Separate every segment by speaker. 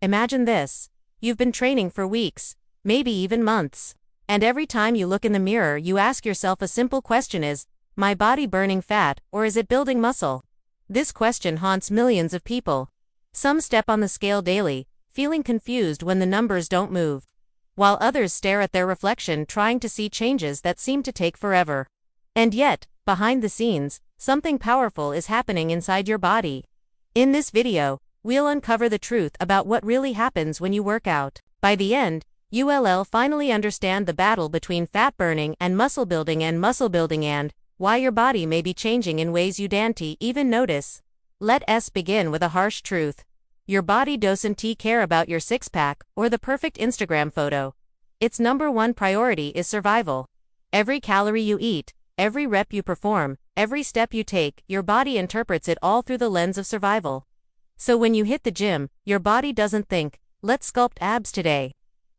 Speaker 1: Imagine this. You've been training for weeks, maybe even months. And every time you look in the mirror, you ask yourself a simple question: is my body burning fat, or is it building muscle? This question haunts millions of people. Some step on the scale daily, feeling confused when the numbers don't move, while others stare at their reflection trying to see changes that seem to take forever. And yet, behind the scenes, something powerful is happening inside your body. In this video, we'll uncover the truth about what really happens when you work out. By the end, you'll finally understand the battle between fat burning and muscle building and why your body may be changing in ways you don't even notice. Let us begin with a harsh truth. Your body doesn't care about your six-pack or the perfect Instagram photo. Its number one priority is survival. Every calorie you eat, every rep you perform, every step you take, your body interprets it all through the lens of survival. So when you hit the gym, your body doesn't think, let's sculpt abs today.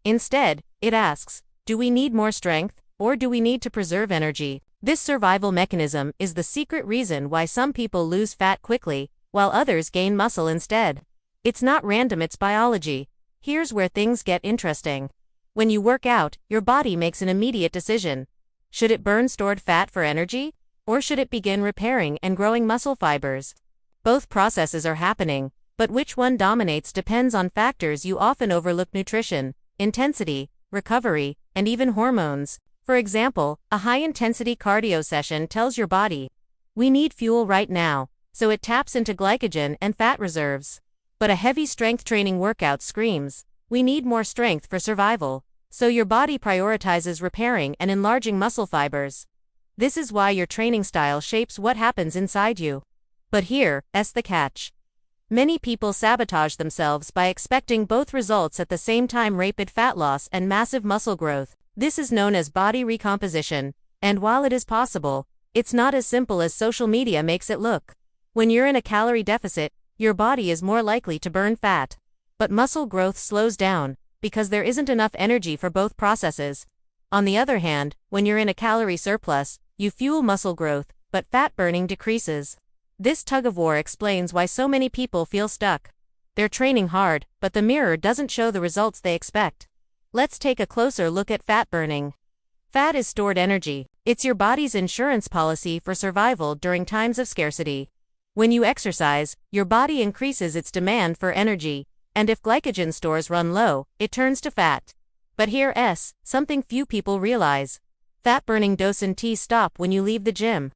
Speaker 1: Instead, it asks, do we need more strength, or do we need to preserve energy? This survival mechanism is the secret reason why some people lose fat quickly, while others gain muscle instead. It's not random, it's biology. Here's where things get interesting. When you work out, your body makes an immediate decision. Should it burn stored fat for energy? Or should it begin repairing and growing muscle fibers? Both processes are happening, but which one dominates depends on factors you often overlook: nutrition, intensity, recovery, and even hormones. For example, a high-intensity cardio session tells your body, we need fuel right now, so it taps into glycogen and fat reserves. But a heavy strength training workout screams, we need more strength for survival, so your body prioritizes repairing and enlarging muscle fibers. This is why your training style shapes what happens inside you. But here's the catch. Many people sabotage themselves by expecting both results at the same time: rapid fat loss and massive muscle growth. This is known as body recomposition, and while it is possible, it's not as simple as social media makes it look. When you're in a calorie deficit, your body is more likely to burn fat. But muscle growth slows down, because there isn't enough energy for both processes. On the other hand, when you're in a calorie surplus, you fuel muscle growth, but fat burning decreases. This tug-of-war explains why so many people feel stuck. They're training hard, but the mirror doesn't show the results they expect. Let's take a closer look at fat burning. Fat is stored energy. It's your body's insurance policy for survival during times of scarcity. When you exercise, your body increases its demand for energy, and if glycogen stores run low, it turns to fat. But here's something few people realize. Fat burning doesn't stop when you leave the gym.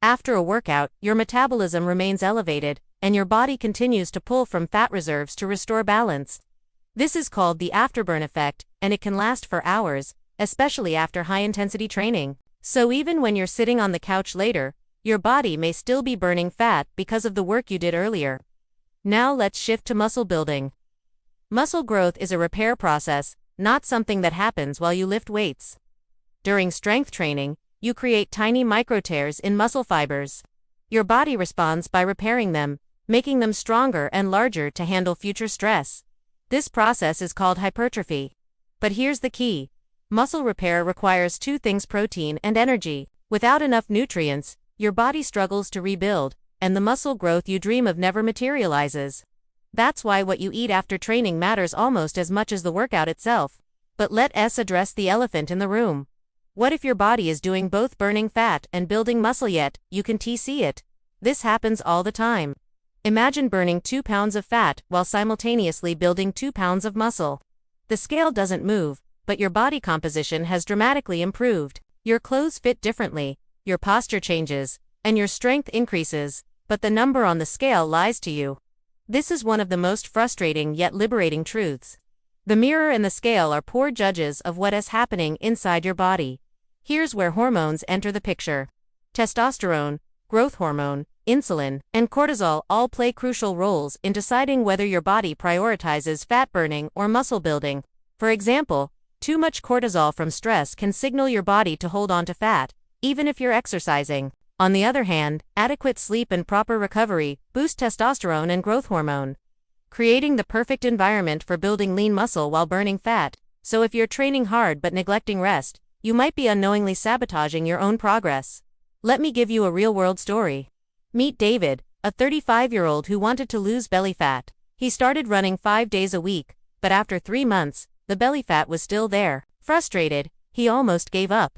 Speaker 1: After a workout, your metabolism remains elevated, and your body continues to pull from fat reserves to restore balance. This is called the afterburn effect, and it can last for hours, especially after high-intensity training. So even when you're sitting on the couch later, your body may still be burning fat because of the work you did earlier. Now let's shift to muscle building. Muscle growth is a repair process, not something that happens while you lift weights. During strength training, you create tiny micro-tears in muscle fibers. Your body responds by repairing them, making them stronger and larger to handle future stress. This process is called hypertrophy. But here's the key. Muscle repair requires two things: protein and energy. Without enough nutrients, your body struggles to rebuild, and the muscle growth you dream of never materializes. That's why what you eat after training matters almost as much as the workout itself. But let's address the elephant in the room. What if your body is doing both, burning fat and building muscle, yet you can't see it? This happens all the time. Imagine burning 2 pounds of fat while simultaneously building 2 pounds of muscle. The scale doesn't move, but your body composition has dramatically improved. Your clothes fit differently, your posture changes, and your strength increases, but the number on the scale lies to you. This is one of the most frustrating yet liberating truths. The mirror and the scale are poor judges of what is happening inside your body. Here's where hormones enter the picture. Testosterone, growth hormone, insulin, and cortisol all play crucial roles in deciding whether your body prioritizes fat burning or muscle building. For example, too much cortisol from stress can signal your body to hold on to fat, even if you're exercising. On the other hand, adequate sleep and proper recovery boost testosterone and growth hormone, creating the perfect environment for building lean muscle while burning fat. So if you're training hard but neglecting rest, you might be unknowingly sabotaging your own progress. Let me give you a real-world story. Meet David, a 35-year-old who wanted to lose belly fat. He started running 5 days a week, but after 3 months, the belly fat was still there. Frustrated, he almost gave up.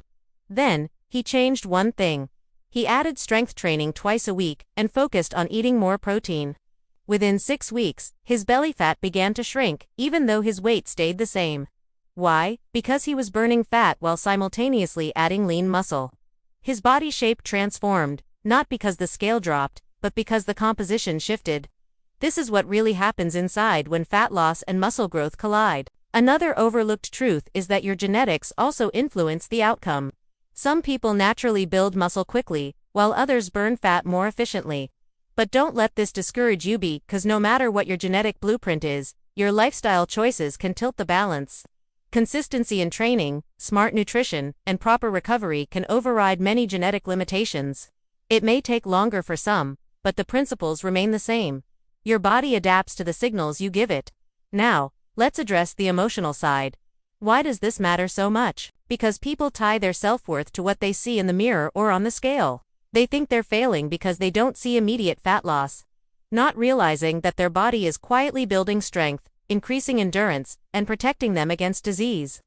Speaker 1: Then, he changed one thing. He added strength training twice a week and focused on eating more protein. Within 6 weeks, his belly fat began to shrink, even though his weight stayed the same. Why? Because he was burning fat while simultaneously adding lean muscle. His body shape transformed, not because the scale dropped, but because the composition shifted. This is what really happens inside when fat loss and muscle growth collide. Another overlooked truth is that your genetics also influence the outcome. Some people naturally build muscle quickly, while others burn fat more efficiently. But don't let this discourage you because no matter what your genetic blueprint is, your lifestyle choices can tilt the balance. Consistency in training, smart nutrition, and proper recovery can override many genetic limitations. It may take longer for some, but the principles remain the same. Your body adapts to the signals you give it. Now, let's address the emotional side. Why does this matter so much? Because people tie their self-worth to what they see in the mirror or on the scale. They think they're failing because they don't see immediate fat loss, not realizing that their body is quietly building strength, increasing endurance, and protecting them against disease.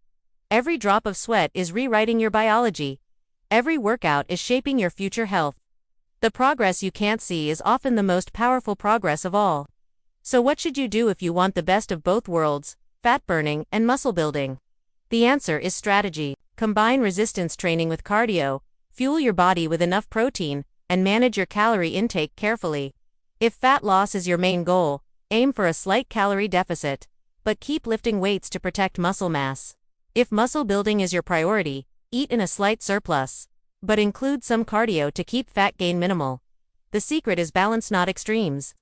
Speaker 1: Every drop of sweat is rewriting your biology. Every workout is shaping your future health. The progress you can't see is often the most powerful progress of all. So what should you do if you want the best of both worlds, fat burning and muscle building? The answer is strategy. Combine resistance training with cardio, fuel your body with enough protein, and manage your calorie intake carefully. If fat loss is your main goal, aim for a slight calorie deficit, but keep lifting weights to protect muscle mass. If muscle building is your priority, eat in a slight surplus, but include some cardio to keep fat gain minimal. The secret is balance, not extremes.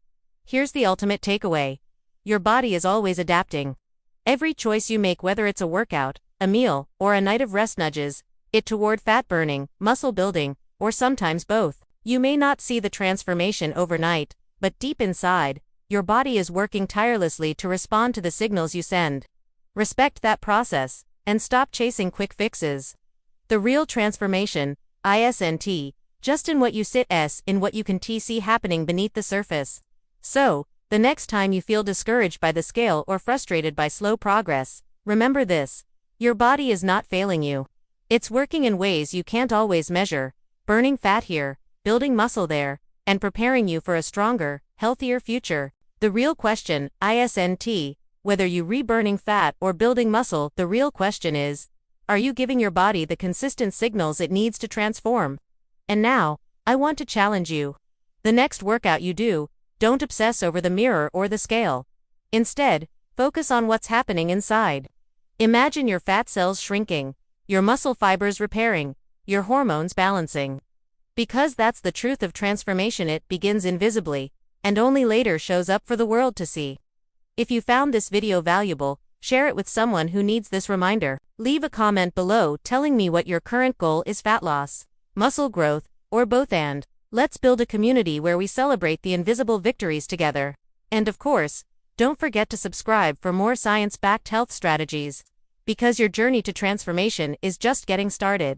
Speaker 1: Here's the ultimate takeaway. Your body is always adapting. Every choice you make, whether it's a workout, a meal, or a night of rest, nudges it toward fat burning, muscle building, or sometimes both. You may not see the transformation overnight, but deep inside, your body is working tirelessly to respond to the signals you send. Respect that process, and stop chasing quick fixes. The real transformation, isn't just in what you in what you can see happening beneath the surface. So, the next time you feel discouraged by the scale or frustrated by slow progress, remember this: your body is not failing you. It's working in ways you can't always measure, burning fat here, building muscle there, and preparing you for a stronger, healthier future. The real question, isn't whether you re-burning fat or building muscle, the real question is, are you giving your body the consistent signals it needs to transform? And now, I want to challenge you. The next workout you do, don't obsess over the mirror or the scale. Instead, focus on what's happening inside. Imagine your fat cells shrinking, your muscle fibers repairing, your hormones balancing. Because that's the truth of transformation. It begins invisibly, and only later shows up for the world to see. If you found this video valuable, share it with someone who needs this reminder. Leave a comment below telling me what your current goal is: fat loss, muscle growth, or both, and let's build a community where we celebrate the invisible victories together. And of course, don't forget to subscribe for more science-backed health strategies, because your journey to transformation is just getting started.